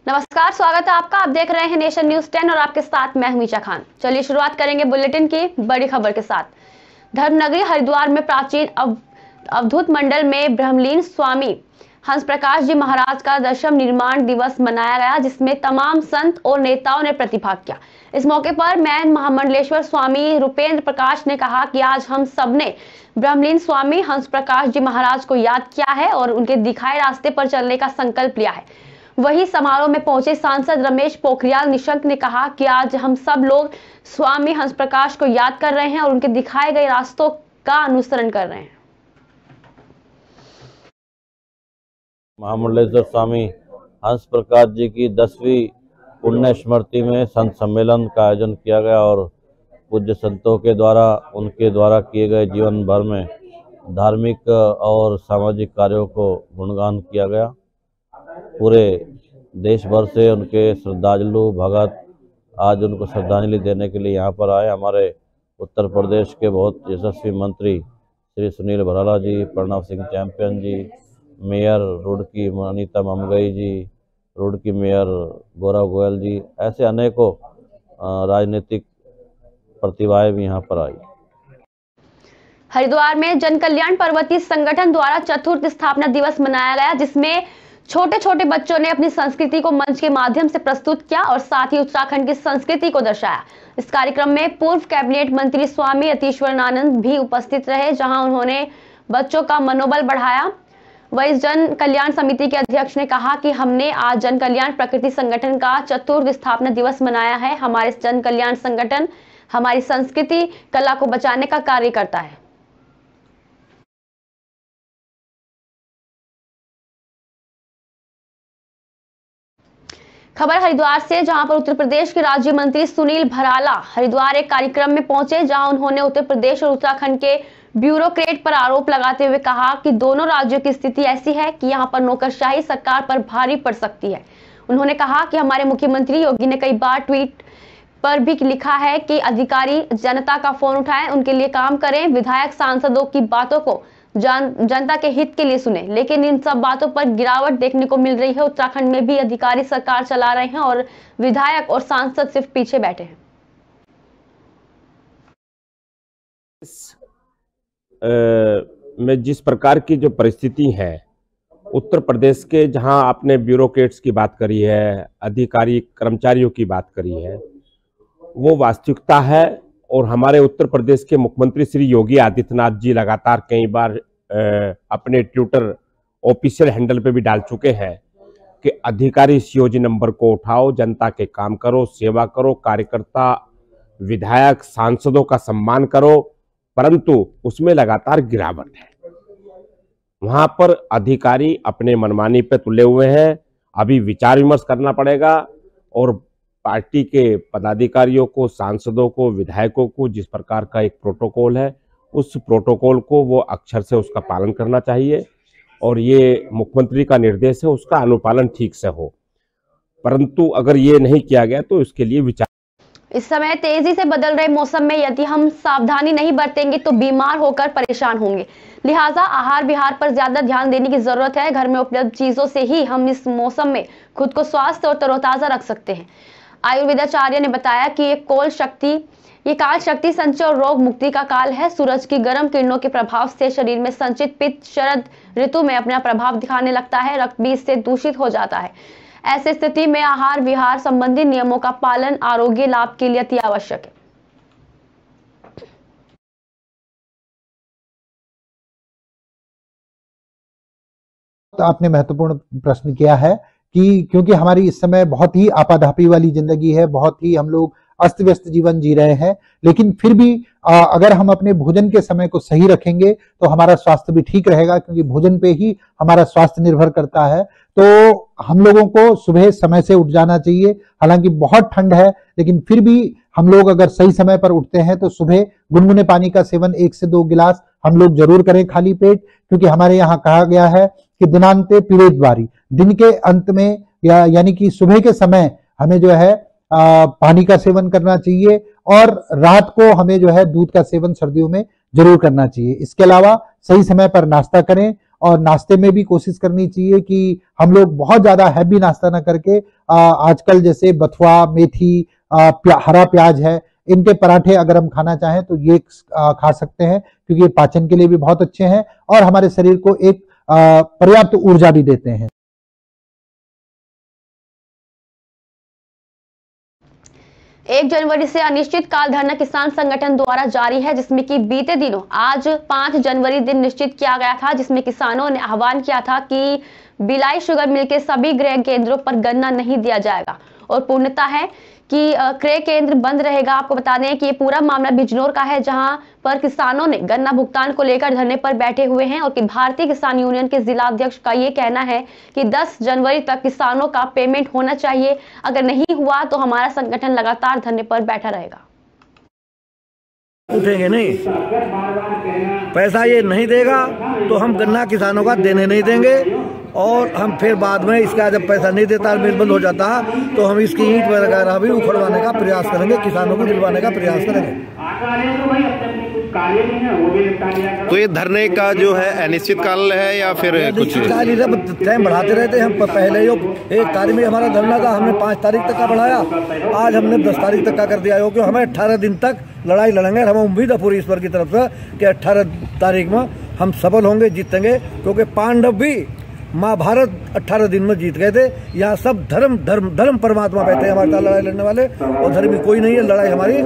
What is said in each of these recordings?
नमस्कार, स्वागत है आपका। आप देख रहे हैं नेशन न्यूज 10 और आपके साथ मैं हूं मीशा खान। चलिए शुरुआत करेंगे बुलेटिन की बड़ी खबर के साथ। धर्मनगरी हरिद्वार में प्राचीन अवधूत मंडल में ब्रह्मलीन स्वामी हंस प्रकाश जी महाराज का 10वां निर्माण दिवस मनाया गया, जिसमें तमाम संत और नेताओं ने प्रतिभाग किया। इस मौके पर मैन महामंडलेश्वर स्वामी रूपेंद्र प्रकाश ने कहा कि आज हम सबने ब्रह्मलीन स्वामी हंस प्रकाश जी महाराज को याद किया है और उनके दिखाए रास्ते पर चलने का संकल्प लिया है। वही समारोह में पहुंचे सांसद रमेश पोखरियाल निशंक ने कहा कि आज हम सब लोग स्वामी हंस प्रकाश को याद कर रहे हैं और उनके दिखाए गए रास्तों का अनुसरण कर रहे हैं। महामंडलेश्वर स्वामी हंस प्रकाश जी की 10वीं पुण्य स्मृति में संत सम्मेलन का आयोजन किया गया और पूज्य संतों के द्वारा उनके द्वारा किए गए जीवन भर में धार्मिक और सामाजिक कार्यों को गुणगान किया गया। पूरे देश भर से उनके श्रद्धालु भगत आज उनको श्रद्धांजलि देने के लिए यहाँ पर आए। हमारे उत्तर प्रदेश के बहुत यशस्वी मंत्री श्री सुनील भराला जी, प्रणव सिंह चैंपियन जी, मेयर रुड़की अनीता ममगई जी, रुड़की मेयर गौरव गोयल जी, ऐसे अनेकों राजनीतिक प्रतिभाएं भी यहाँ पर आई। हरिद्वार में जन कल्याण पर्वतीय संगठन द्वारा चतुर्थ स्थापना दिवस मनाया गया, जिसमें छोटे छोटे बच्चों ने अपनी संस्कृति को मंच के माध्यम से प्रस्तुत किया और साथ ही उत्तराखंड की संस्कृति को दर्शाया। इस कार्यक्रम में पूर्व कैबिनेट मंत्री स्वामी यतीश्वरानंद भी उपस्थित रहे, जहां उन्होंने बच्चों का मनोबल बढ़ाया। वही जन कल्याण समिति के अध्यक्ष ने कहा कि हमने आज जन कल्याण प्रकृति संगठन का चतुर्थ स्थापना दिवस मनाया है। हमारे जन कल्याण संगठन हमारी संस्कृति कला को बचाने का कार्य करता है। खबर हरिद्वार से, जहां पर उत्तर प्रदेश के राज्य मंत्री सुनील भराला हरिद्वार एक कार्यक्रम में पहुंचे, जहां उन्होंने उत्तर प्रदेश और उत्तराखंड के ब्यूरोक्रेट पर आरोप लगाते हुए कहा कि दोनों राज्यों की स्थिति ऐसी है कि यहां पर नौकरशाही सरकार पर भारी पड़ सकती है। उन्होंने कहा कि हमारे मुख्यमंत्री योगी ने कई बार ट्वीट पर भी लिखा है कि अधिकारी जनता का फोन उठाएं, उनके लिए काम करें, विधायक सांसदों की बातों को जनता के हित के लिए सुने, लेकिन इन सब बातों पर गिरावट देखने को मिल रही है। उत्तराखंड में भी अधिकारी सरकार चला रहे हैं और विधायक और सांसद सिर्फ पीछे बैठे हैं। में जिस प्रकार की जो परिस्थिति है उत्तर प्रदेश के, जहां आपने ब्यूरोक्रेट्स की बात करी है, अधिकारी कर्मचारियों की बात करी है, वो वास्तविकता है। और हमारे उत्तर प्रदेश के मुख्यमंत्री श्री योगी आदित्यनाथ जी लगातार कई बार अपने ट्विटर ऑफिशियल हैंडल पे भी डाल चुके हैं कि अधिकारी सीओजी नंबर को उठाओ, जनता के काम करो, सेवा करो, कार्यकर्ता विधायक सांसदों का सम्मान करो, परंतु उसमें लगातार गिरावट है। वहां पर अधिकारी अपने मनमानी पे तुले हुए हैं। अभी विचार विमर्श करना पड़ेगा और पार्टी के पदाधिकारियों को, सांसदों को, विधायकों को जिस प्रकार का एक प्रोटोकॉल है, उस प्रोटोकॉल को वो अक्षर से उसका पालन करना चाहिए और ये मुख्यमंत्री का निर्देश है, उसका अनुपालन ठीक से हो। परंतु अगर ये नहीं किया गया तो इसके लिए विचार। इस समय तेजी से बदल रहे मौसम में यदि हम सावधानी नहीं बरतेंगे तो बीमार होकर परेशान होंगे। लिहाजा आहार विहार पर ज्यादा ध्यान देने की जरूरत है। घर में उपलब्ध चीजों से ही हम इस मौसम में खुद को स्वस्थ और तरोताजा रख सकते हैं। आयुर्वेदाचार्य ने बताया कि ये काल शक्ति संचय और रोग मुक्ति का काल है। सूरज की गर्म किरणों के प्रभाव से शरीर में संचित पित्त शरद ऋतु में अपना प्रभाव दिखाने लगता है। रक्त भी इससे दूषित हो जाता है। ऐसी स्थिति में आहार विहार संबंधी नियमों का पालन आरोग्य लाभ के लिए अति आवश्यक है। तो आपने महत्वपूर्ण प्रश्न किया है कि क्योंकि हमारी इस समय बहुत ही आपाधापी वाली जिंदगी है, बहुत ही हम लोग अस्त व्यस्त जीवन जी रहे हैं, लेकिन फिर भी अगर हम अपने भोजन के समय को सही रखेंगे तो हमारा स्वास्थ्य भी ठीक रहेगा, क्योंकि भोजन पे ही हमारा स्वास्थ्य निर्भर करता है। तो हम लोगों को सुबह समय से उठ जाना चाहिए। हालांकि बहुत ठंड है, लेकिन फिर भी हम लोग अगर सही समय पर उठते हैं तो सुबह गुनगुने पानी का सेवन 1 से 2 गिलास हम लोग जरूर करें खाली पेट, क्योंकि हमारे यहाँ कहा गया है कि दिनांते पीड़ेद्वारी, दिन के अंत में यानी कि सुबह के समय हमें जो है पानी का सेवन करना चाहिए और रात को हमें जो है दूध का सेवन सर्दियों में जरूर करना चाहिए। इसके अलावा सही समय पर नाश्ता करें और नाश्ते में भी कोशिश करनी चाहिए कि हम लोग बहुत ज्यादा हैवी नाश्ता ना करके आजकल जैसे बथुआ, मेथी, हरा प्याज है, इनके पराठे अगर हम खाना चाहें तो ये खा सकते हैं, क्योंकि ये पाचन के लिए भी बहुत अच्छे हैं और हमारे शरीर को एक पर्याप्त ऊर्जा भी देते हैं। 1 जनवरी से अनिश्चितकाल धरना किसान संगठन द्वारा जारी है, जिसमें कि बीते दिनों आज 5 जनवरी दिन निश्चित किया गया था, जिसमें किसानों ने आह्वान किया था कि भिलाई शुगर मिल के सभी क्रय केंद्रों पर गन्ना नहीं दिया जाएगा और पूर्णता है कि क्रय केंद्र बंद रहेगा। आपको बता दें कि ये पूरा मामला बिजनौर का है, जहां पर किसानों ने गन्ना भुगतान को लेकर धरने पर बैठे हुए हैं और कि भारतीय किसान यूनियन के जिला अध्यक्ष का ये कहना है कि 10 जनवरी तक किसानों का पेमेंट होना चाहिए, अगर नहीं हुआ तो हमारा संगठन लगातार धरने पर बैठा रहेगा। उठेंगे नहीं, पैसा ये नहीं देगा तो हम गन्ना किसानों का देने नहीं देंगे और हम फिर बाद में इसका जब पैसा नहीं देता, मिल बंद हो जाता तो हम इसकी ईंट वगैरह भी उखड़वाने का प्रयास करेंगे, किसानों को दिलवाने का प्रयास करेंगे। तो ये धरने का जो है अनिश्चितकाल है या फिर कुछ टाइम बढ़ाते रहते हैं। हम पहले जो 1 तारीख में हमारा धरना था, हमने 5 तारीख तक का बढ़ाया, आज हमने 10 तारीख तक का कर दिया हो, क्योंकि हमें 18 दिन तक लड़ाई लड़ेंगे। हमें उम्मीद है पूरी ईश्वर की तरफ से कि 18 तारीख में हम सफल होंगे, जीतेंगे, क्योंकि पांडव भी महाभारत 18 दिन में जीत गए थे। यहाँ सब धर्म परमात्मा बैठे हैं हमारे साथ लड़ाई लड़ने वाले, और धर्मी कोई नहीं है। लड़ाई हमारी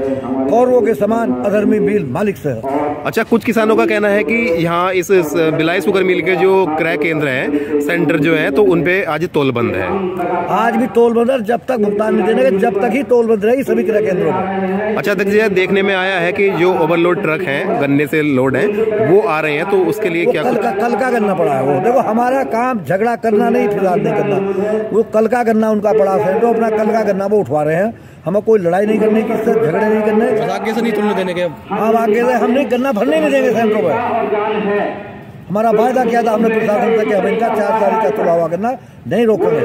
कौरवों के समान अधर्मी बिल मालिक से है। अच्छा, कुछ किसानों का कहना है कि यहाँ इस भिलाई शुगर मिल के जो क्रय केंद्र है, सेंटर जो है, तो उनपे आज तोल बंद है। आज भी तोल बंद है, जब तक भुगतान नहीं देने, जब तक ही तोल बंद रहेगी सभी क्रय केंद्रों में। अच्छा, देखने में आया है कि जो ओवरलोड ट्रक है, गन्ने से लोड है, वो आ रहे हैं, तो उसके लिए क्या कल का गन्ना पड़ा है। वो देखो, हमारा काम झगड़ा करना नहीं, फिलहाल नहीं करना, वो कल का गन्ना उनका पड़ा है, तो अपना कल का गन्ना वो उठवा रहे हैं। हमें कोई लड़ाई नहीं करनी, किससे झगड़े नहीं करने, आगे से नहीं तुलने देने के। हम आगे से हम नहीं गन्ना भरने नहीं देंगे सेंटरों पर। हमारा वायदा किया था हमने प्रशासन से कि हम इनका 4 तारीख का तुला हुआ गन्ना नहीं रोकेंगे,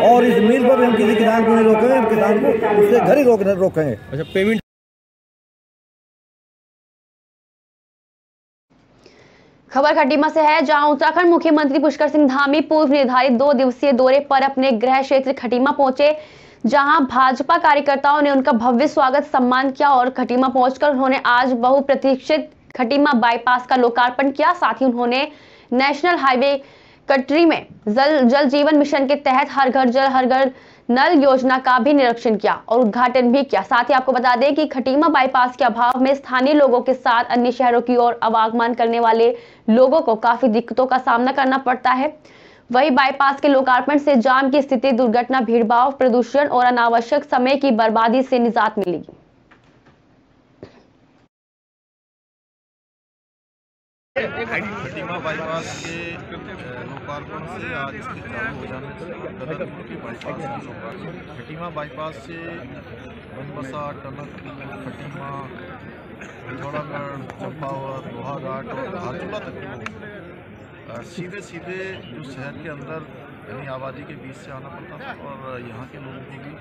और इस मिल पर भी हम किसी किसान को नहीं रोकेंगे, हम किसान को उससे घर ही रोकेंगे। अच्छा, पेमेंट खबर खटीमा से है, जहां उत्तराखंड मुख्यमंत्री पुष्कर सिंह धामी पूर्व निर्धारित 2 दिवसीय दौरे पर अपने गृह क्षेत्र खटीमा पहुंचे, जहां भाजपा कार्यकर्ताओं ने उनका भव्य स्वागत सम्मान किया और खटीमा पहुंचकर उन्होंने आज बहुप्रतीक्षित खटीमा बाईपास का लोकार्पण किया। साथ ही उन्होंने नेशनल हाईवे कटरी में जल जीवन मिशन के तहत हर घर नल योजना का भी निरीक्षण किया और उद्घाटन भी किया। साथ ही आपको बता दें कि खटीमा बाईपास के अभाव में स्थानीय लोगों के साथ अन्य शहरों की ओर आवागमन करने वाले लोगों को काफी दिक्कतों का सामना करना पड़ता है। वहीं बाईपास के लोकार्पण से जाम की स्थिति, दुर्घटना, भीड़भाड़, प्रदूषण और अनावश्यक समय की बर्बादी से निजात मिलेगी। खटीमा बाईपास के लोकार्पण से आज इसके चालू हो जाने से गदरपुर के बाईपास का शुभारंभ। खटीमा बाईपास से बनबसा, टनक, खटीमा, पिथौरागढ़, चंपावत, लोहाघाट और धारचूला तक सीधे जो शहर के अंदर यानी आबादी के बीच से आना पड़ता था, और यहाँ के लोगों को भी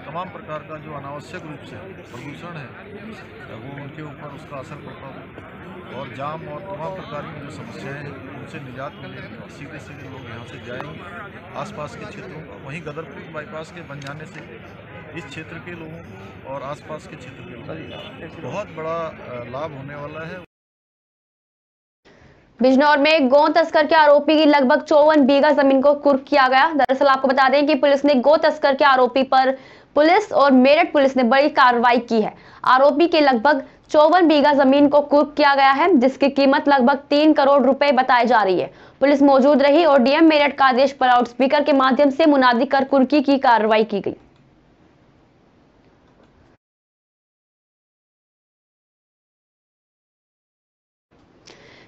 तमाम प्रकार का जो अनावश्यक रूप से प्रदूषण है वो उनके ऊपर उसका असर पड़ता था, और जाम और तमाम प्रकार की जो समस्याएं हैं उनसे निजात मिलेगी और सीधे लोग यहाँ से जाएंगे आसपास के क्षेत्रों का। वहीं गदरपुर बाईपास के बन जाने से इस क्षेत्र के लोगों और आसपास के क्षेत्र के लोगों को बहुत बड़ा लाभ होने वाला है। बिजनौर में गौ तस्कर के आरोपी की लगभग 54 बीघा जमीन को कुर्क किया गया। दरअसल आपको बता दें कि पुलिस ने गौ तस्कर के आरोपी पर पुलिस और मेरठ पुलिस ने बड़ी कार्रवाई की है। आरोपी के लगभग 54 बीघा जमीन को कुर्क किया गया है, जिसकी कीमत लगभग 3 करोड़ रुपए बताई जा रही है। पुलिस मौजूद रही और डीएम मेरठ का आदेश पर लाउड स्पीकर के माध्यम से मुनादी कर कुर्की की कार्रवाई की गई।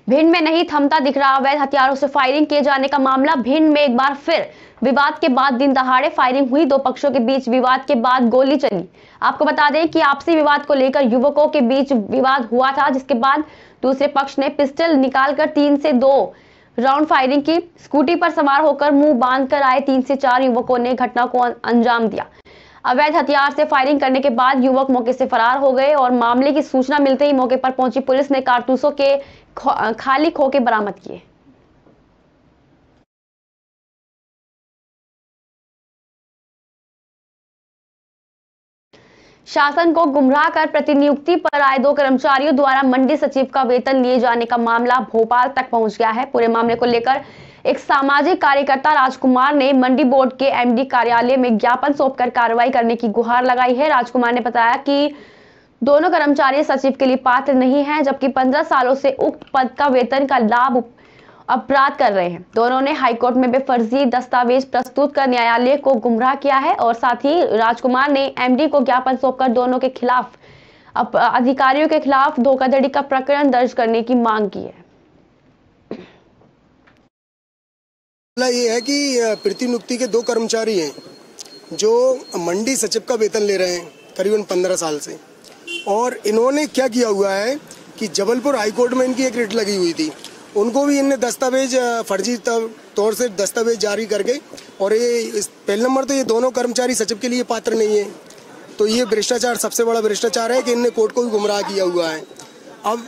भिंड में नहीं थमता दिख रहा अवैध हथियारों से फायरिंग किए जाने का मामला। भिंड में एक बार फिर विवाद के बाद दिन दहाड़े फायरिंग हुई। 2 पक्षों के बीच विवाद के बाद गोली चली। आपको बता दें कि आपसी विवाद को लेकर युवकों के बीच विवाद हुआ था, जिसके बाद दूसरे पक्ष ने पिस्टल निकालकर 3 से 2 राउंड फायरिंग की। स्कूटी पर सवार होकर मुंह बांधकर आए 3 से 4 युवकों ने घटना को अंजाम दिया। अवैध हथियार से फायरिंग करने के बाद युवक मौके से फरार हो गए और मामले की सूचना मिलते ही मौके पर पहुंची पुलिस ने कारतूसों के खाली खोखे बरामद किए। शासन को गुमराह कर प्रतिनियुक्ति पर आए 2 कर्मचारियों द्वारा मंडी सचिव का वेतन लिए जाने का मामला भोपाल तक पहुंच गया है। पूरे मामले को लेकर एक सामाजिक कार्यकर्ता राजकुमार ने मंडी बोर्ड के एमडी कार्यालय में ज्ञापन सौंपकर कार्रवाई करने की गुहार लगाई है। राजकुमार ने बताया कि दोनों कर्मचारी सचिव के लिए पात्र नहीं हैं, जबकि 15 सालों से उक्त पद का वेतन का लाभ अपराध कर रहे हैं। दोनों ने हाईकोर्ट में बेफर्जी दस्तावेज प्रस्तुत कर न्यायालय को गुमराह किया है और साथ ही राजकुमार ने एमडी को ज्ञापन सौंपकर दोनों के खिलाफ अधिकारियों के खिलाफ धोखाधड़ी का प्रकरण दर्ज करने की मांग की है। ये है कि प्रतिनियुक्ति के 2 कर्मचारी हैं जो मंडी सचिव का वेतन ले रहे हैं करीबन 15 साल से, और इन्होंने क्या किया हुआ है कि जबलपुर हाईकोर्ट में इनकी एक रिट लगी हुई थी, उनको भी इनने दस्तावेज फर्जी तौर से दस्तावेज जारी करके, और ये पहले नंबर तो ये दोनों कर्मचारी सचिव के लिए पात्र नहीं है, तो ये भ्रष्टाचार सबसे बड़ा भ्रष्टाचार है कि इनने कोर्ट को भी गुमराह किया हुआ है। अब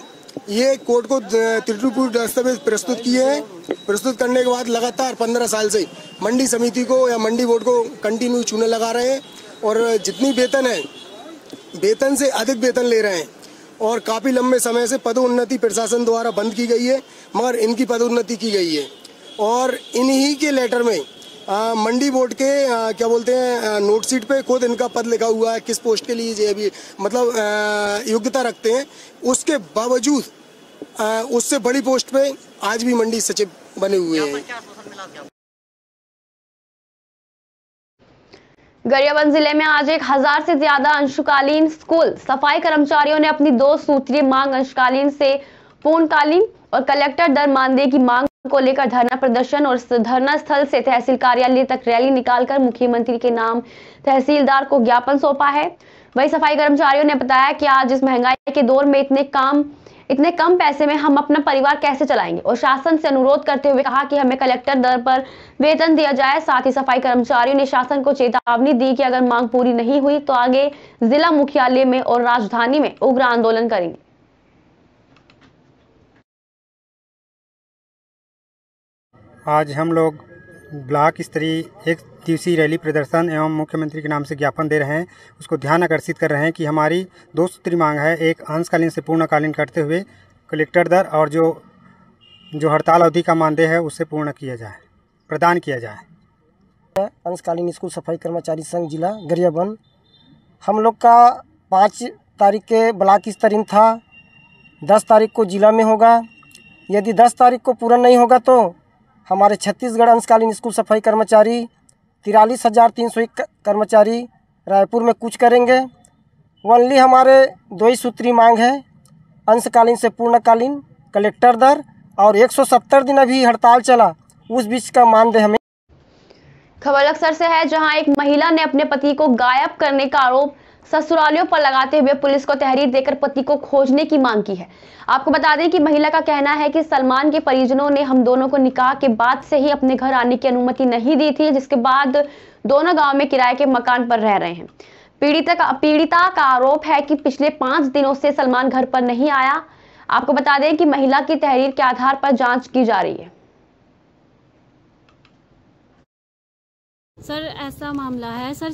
ये कोर्ट को त्रुटिपूर्ण दस्तावेज प्रस्तुत किए हैं, प्रस्तुत करने के बाद लगातार 15 साल से मंडी समिति को या मंडी बोर्ड को कंटिन्यू चूने लगा रहे हैं, और जितनी वेतन है वेतन से अधिक वेतन ले रहे हैं, और काफ़ी लंबे समय से पदोन्नति प्रशासन द्वारा बंद की गई है, मगर इनकी पदोन्नति की गई है। और इन्हीं के लेटर में मंडी बोर्ड के क्या बोलते हैं नोट शीट पे खुद इनका पद लिखा हुआ है, किस पोस्ट के लिए ये भी मतलब योग्यता रखते हैं, उसके बावजूद उससे बड़ी पोस्ट पे आज भी मंडी सचिव बने हुए हैं। गरियाबंद जिले में आज 1000 से ज्यादा अंशकालीन स्कूल सफाई कर्मचारियों ने अपनी 2 सूत्रीय मांग अंशकालीन से पूर्णकालीन और कलेक्टर दर मानदेय की मांग को लेकर धरना प्रदर्शन और धरना स्थल से तहसील कार्यालय तक रैली निकालकर मुख्यमंत्री के नाम तहसीलदार को ज्ञापन सौंपा है। वही सफाई कर्मचारियों ने बताया कि आज इस महंगाई के दौर में इतने कम पैसे में हम अपना परिवार कैसे चलाएंगे, और शासन से अनुरोध करते हुए कहा कि हमें कलेक्टर दर पर वेतन दिया जाए। साथ ही सफाई कर्मचारियों ने शासन को चेतावनी दी कि अगर मांग पूरी नहीं हुई तो आगे जिला मुख्यालय में और राजधानी में उग्र आंदोलन करेंगे। आज हम लोग ब्लॉक स्तरीय 1 दिवसीय रैली प्रदर्शन एवं मुख्यमंत्री के नाम से ज्ञापन दे रहे हैं। उसको ध्यान आकर्षित कर रहे हैं कि हमारी 2 सूत्री मांग है, एक अंशकालीन से पूर्णकालीन करते हुए कलेक्टर दर और जो हड़ताल अवधि का मानदेय है उससे पूर्ण किया जाए, प्रदान किया जाए। अंशकालीन स्कूल सफाई कर्मचारी संघ जिला गरियाबंद, हम लोग का 5 तारीख के ब्लॉक स्तरीय था, 10 तारीख को जिला में होगा। यदि 10 तारीख को पूरा नहीं होगा तो हमारे छत्तीसगढ़ अंशकालीन स्कूल सफाई कर्मचारी 43,301 कर्मचारी रायपुर में कूच करेंगे। ओनली हमारे 2 ही सूत्री मांग है, अंशकालीन से पूर्णकालीन कलेक्टर दर, और 170 दिन अभी हड़ताल चला, उस बीच का मानदेय हमें। खबर अक्सर से है, जहां एक महिला ने अपने पति को गायब करने का आरोप ससुरालियों पर लगाते हुए पुलिस को तहरीर देकर पति को खोजने की मांग की है। आपको बता दें कि महिला का कहना है कि सलमान के परिजनों ने हम दोनों को निकाह के बाद से ही अपने घर आने की अनुमति नहीं दी थी, जिसके बाद दोनों गांव में किराए के मकान पर रह रहे हैं। पीड़िता का आरोप है कि पिछले 5 दिनों से सलमान घर पर नहीं आया। आपको बता दें कि महिला की तहरीर के आधार पर जांच की जा रही है। सर ऐसा मामला है सर,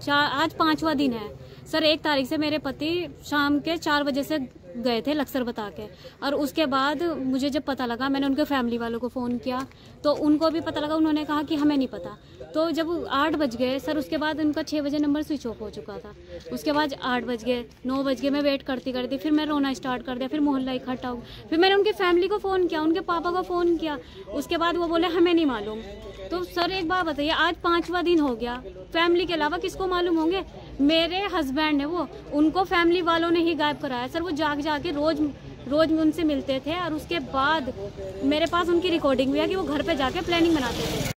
आज 5वां दिन है सर। 1 तारीख से मेरे पति शाम के 4 बजे से गए थे लक्सर बता के, और उसके बाद मुझे जब पता लगा, मैंने उनके फैमिली वालों को फ़ोन किया तो उनको भी पता लगा, उन्होंने कहा कि हमें नहीं पता। तो जब 8 बज गए सर, उसके बाद उनका 6 बजे नंबर स्विच ऑफ हो चुका था। उसके बाद 8 बज गए, 9 बज गए, मैं वेट करती फिर मैं रोना स्टार्ट कर दिया, फिर मोहल्ला इकट्ठा हो। फिर मैंने उनकी फैमिली को फ़ोन किया, उनके पापा को फ़ोन किया, उसके बाद वो बोले हमें नहीं मालूम। तो सर एक बात बताइए, आज 5वां दिन हो गया, फैमिली के अलावा किसको मालूम होंगे? मेरे हस्बैंड है वो, उनको फैमिली वालों ने ही गायब कराया सर। वो जाके रोज उनसे मिलते थे, और उसके बाद मेरे पास उनकी रिकॉर्डिंग भी है कि वो घर पे जाके प्लानिंग बनाते थे।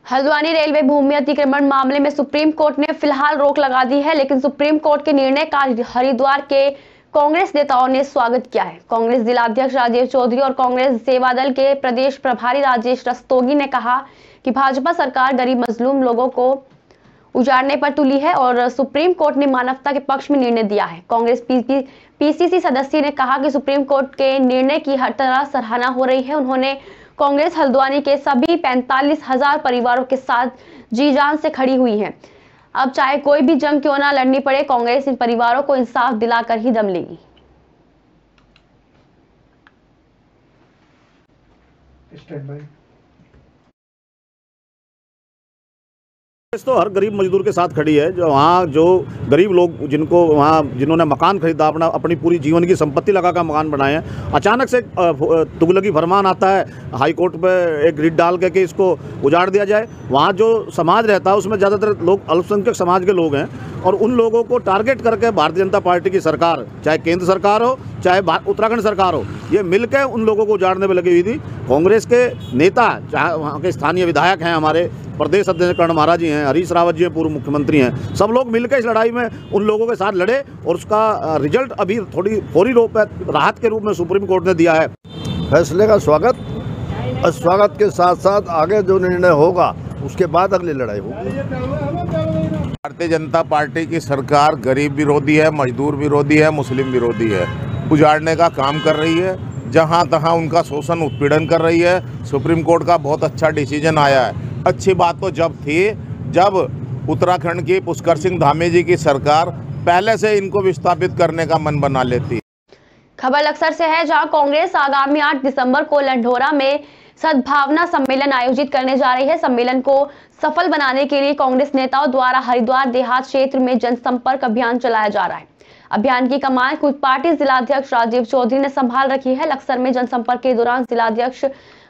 हल्द्वानी रेलवे भूमि अतिक्रमण मामले में सुप्रीम कोर्ट ने फिलहाल रोक लगा दी है, लेकिन सुप्रीम कोर्ट के निर्णय का हरिद्वार के कांग्रेस नेताओं ने स्वागत किया है। कांग्रेस जिलाध्यक्ष राजीव चौधरी और कांग्रेस सेवा दल के प्रदेश प्रभारी राजेश रस्तोगी ने कहा कि भाजपा सरकार गरीब मजलूम लोगों को उजाड़ने पर तुली है और सुप्रीम कोर्ट ने मानवता के पक्ष में निर्णय दिया है। कांग्रेस पीसीसी सदस्य ने कहा कि सुप्रीम कोर्ट के निर्णय की हर तरह सराहना हो रही है। उन्होंने कांग्रेस हल्द्वानी के सभी 45,000 परिवारों के साथ जी जान से खड़ी हुई है। अब चाहे कोई भी जंग क्यों ना लड़नी पड़े, कांग्रेस इन परिवारों को इंसाफ दिलाकर ही दम लेगी। तो हर गरीब मजदूर के साथ खड़ी है। जो वहाँ जो गरीब लोग जिनको वहाँ जिन्होंने मकान खरीदा, अपनी पूरी जीवन की संपत्ति लगाकर मकान बनाए हैं, अचानक से तुगलकी फरमान आता है हाई कोर्ट पे एक रिट डाल के कि इसको उजाड़ दिया जाए। वहाँ जो समाज रहता है उसमें ज़्यादातर लोग अल्पसंख्यक समाज के लोग हैं और उन लोगों को टारगेट करके भारतीय जनता पार्टी की सरकार, चाहे केंद्र सरकार हो चाहे उत्तराखंड सरकार हो, ये मिलकर उन लोगों को उजाड़ने में लगी हुई थी। कांग्रेस के नेता, चाहे वहाँ के स्थानीय विधायक हैं, हमारे प्रदेश अध्यक्ष कर्ण महाराज जी हैं, हरीश रावत जी हैं, पूर्व मुख्यमंत्री हैं, सब लोग मिलकर इस लड़ाई में उन लोगों के साथ लड़े और उसका रिजल्ट अभी थोड़ी फौरी रूप राहत के रूप में सुप्रीम कोर्ट ने दिया है। फैसले का स्वागत के साथ साथ आगे जो निर्णय होगा उसके बाद अगली लड़ाई होगी। भारतीय जनता पार्टी की सरकार गरीब विरोधी है, मजदूर विरोधी है, मुस्लिम विरोधी है, उजाड़ने का काम कर रही है, जहां तहां उनका शोषण उत्पीड़न कर रही है। सुप्रीम कोर्ट का बहुत अच्छा डिसीजन आया है। अच्छी बात तो जब थी जब उत्तराखंड की पुष्कर सिंह धामी जी की सरकार पहले से इनको विस्थापित करने का मन बना लेती। खबर लक्सर से है, जहां कांग्रेस आगामी 8 दिसंबर को लंढोरा में सद्भावना सम्मेलन आयोजित करने जा रही है। सम्मेलन को सफल बनाने के लिए कांग्रेस नेताओं द्वारा हरिद्वार देहात क्षेत्र में जनसंपर्क अभियान चलाया जा रहा है। अभियान की कमान खुद पार्टी जिलाध्यक्ष राजीव चौधरी ने संभाल रखी है। लक्सर में जनसंपर्क के दौरान जिलाध्यक्ष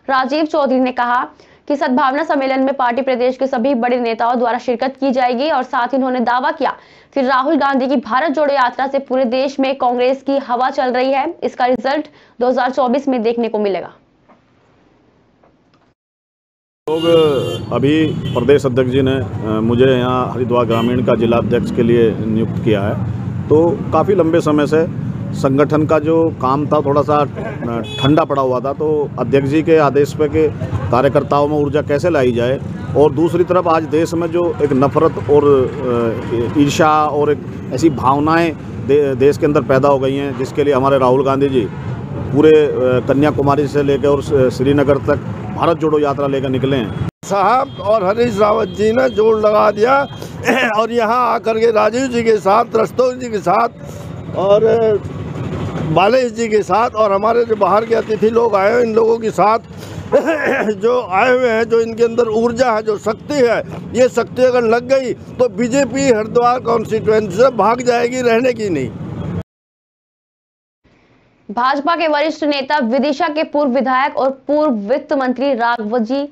राजीव चौधरी ने कहा कि सद्भावना सम्मेलन में पार्टी प्रदेश के सभी बड़े नेताओं द्वारा शिरकत की जाएगी और साथ ही उन्होंने दावा किया कि राहुल गांधी की भारत जोड़ो यात्रा से पूरे देश में कांग्रेस की हवा चल रही है। इसका रिजल्ट 2024 में देखने को मिलेगा। लोग अभी प्रदेश अध्यक्ष जी ने मुझे यहाँ हरिद्वार ग्रामीण का जिला अध्यक्ष के लिए नियुक्त किया है, तो काफ़ी लंबे समय से संगठन का जो काम था थोड़ा सा ठंडा पड़ा हुआ था। तो अध्यक्ष जी के आदेश पे कि कार्यकर्ताओं में ऊर्जा कैसे लाई जाए, और दूसरी तरफ आज देश में जो एक नफरत और ईर्ष्या और एक ऐसी भावनाएं देश के अंदर पैदा हो गई हैं, जिसके लिए हमारे राहुल गांधी जी पूरे कन्याकुमारी से लेकर और श्रीनगर तक भारत जोड़ो यात्रा लेकर निकले हैं। साहब और हरीश रावत जी ने जोड़ लगा दिया और यहाँ आकर के राजीव जी के साथ, रस्तोग जी के साथ और बालेश जी के साथ और हमारे जो बाहर के अतिथि लोग आए हैं, इन लोगों के साथ जो आए हुए हैं, जो इनके अंदर ऊर्जा है, जो शक्ति है, ये शक्ति अगर लग गई तो बीजेपी हरिद्वार कॉन्स्टिट्यूएंसी से भाग जाएगी, रहने की नहीं। भाजपा के वरिष्ठ नेता विदिशा के पूर्व विधायक और पूर्व वित्त मंत्री राघवजी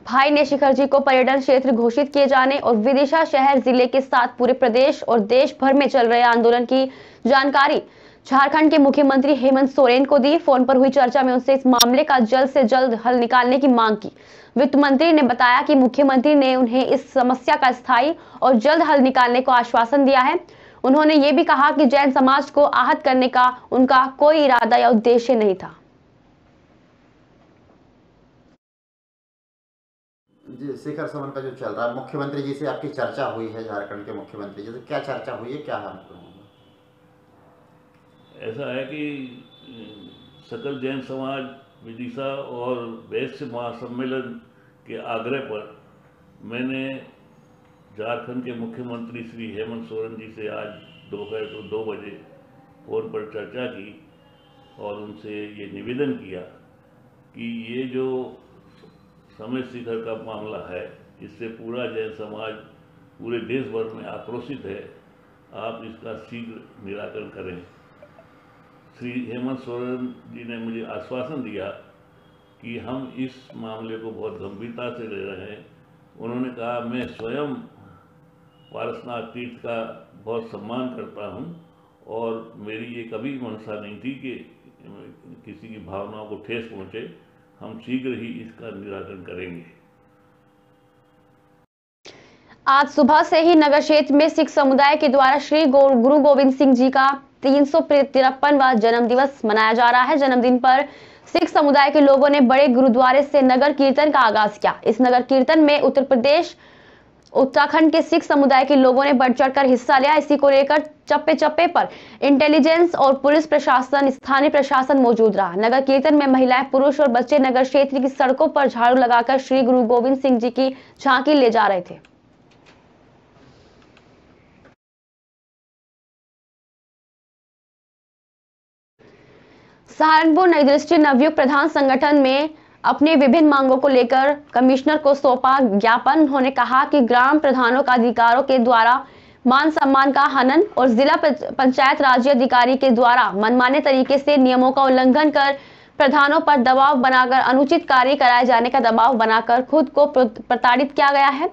भाई ने शिखर जी को पर्यटन क्षेत्र घोषित किए जाने और विदिशा शहर जिले के साथ पूरे प्रदेश और देश भर में चल रहे आंदोलन की जानकारी झारखंड के मुख्यमंत्री हेमंत सोरेन को दी। फोन पर हुई चर्चा में उनसे इस मामले का जल्द से जल्द हल निकालने की मांग की। वित्त मंत्री ने बताया कि मुख्यमंत्री ने उन्हें इस समस्या का स्थायी और जल्द हल निकालने को आश्वासन दिया है। उन्होंने ये भी कहा कि जैन समाज को आहत करने का उनका कोई इरादा या उद्देश्य नहीं था। जी, शिखर समन का जो चल रहा है, मुख्यमंत्री जी से आपकी चर्चा हुई है, झारखंड के मुख्यमंत्री जी से क्या चर्चा हुई है, क्या है? ऐसा है कि सकल जैन समाज विदिशा और वैश्य महासम्मेलन के आग्रह पर मैंने झारखंड के मुख्यमंत्री श्री हेमंत सोरेन जी से आज दोपहर को 2 बजे फोन पर चर्चा की और उनसे ये निवेदन किया कि ये जो समय शिखर का मामला है, इससे पूरा जैन समाज पूरे देश भर में आक्रोशित है, आप इसका शीघ्र निराकरण करें। श्री हेमंत सोरेन जी ने मुझे आश्वासन दिया कि हम इस मामले को बहुत गंभीरता से ले रहे हैं। उन्होंने कहा, मैं स्वयं पारसनाथ तीर्थ का बहुत सम्मान करता हूं और मेरी ये कभी मंशा नहीं थी कि किसी की भावनाओं को ठेस पहुंचे। हम शीघ्र ही इसका निराकरण करेंगे। आज सुबह से ही नगर क्षेत्र में सिख समुदाय के द्वारा श्री गुरु गोविंद सिंह जी का 353वां जन्म दिवस मनाया जा रहा है। जन्मदिन पर सिख समुदाय के लोगों ने बड़े गुरुद्वारे से नगर कीर्तन का आगाज किया। इस नगर कीर्तन में उत्तर प्रदेश, उत्तराखंड के सिख समुदाय के लोगों ने बढ़ चढ़कर हिस्सा लिया। इसी को लेकर चप्पे चप्पे पर इंटेलिजेंस और पुलिस प्रशासन, स्थानीय प्रशासन मौजूद रहा। नगर कीर्तन में महिलाएं, पुरुष और बच्चे नगर क्षेत्र की सड़कों पर झाड़ू लगाकर श्री गुरु गोविंद सिंह जी की झांकी ले जा रहे थे। सहारनपुर नई दृष्टि नवयुक्त प्रधान संगठन में अपनी विभिन्न मांगों को लेकर कमिश्नर को सौंपा ज्ञापन। उन्होंने कहा कि ग्राम प्रधानों का अधिकारों के द्वारा मान सम्मान का हनन और जिला पंचायत राज्य अधिकारी के द्वारा मनमाने तरीके से नियमों का उल्लंघन कर प्रधानों पर दबाव बनाकर अनुचित कार्य कराए जाने का दबाव बनाकर खुद को प्रताड़ित किया गया है।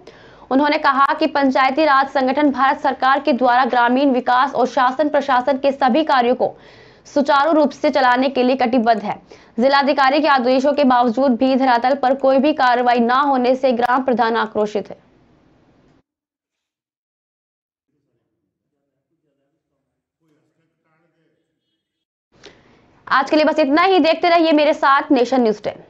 उन्होंने कहा कि पंचायती राज संगठन भारत सरकार के द्वारा ग्रामीण विकास और शासन प्रशासन के सभी कार्यों को सुचारू रूप से चलाने के लिए कटिबद्ध है। जिलाधिकारी के आदेशों के बावजूद भी धरातल पर कोई भी कार्रवाई न होने से ग्राम प्रधान आक्रोशित है। आज के लिए बस इतना ही। देखते रहिए मेरे साथ नेशन न्यूज़ 10।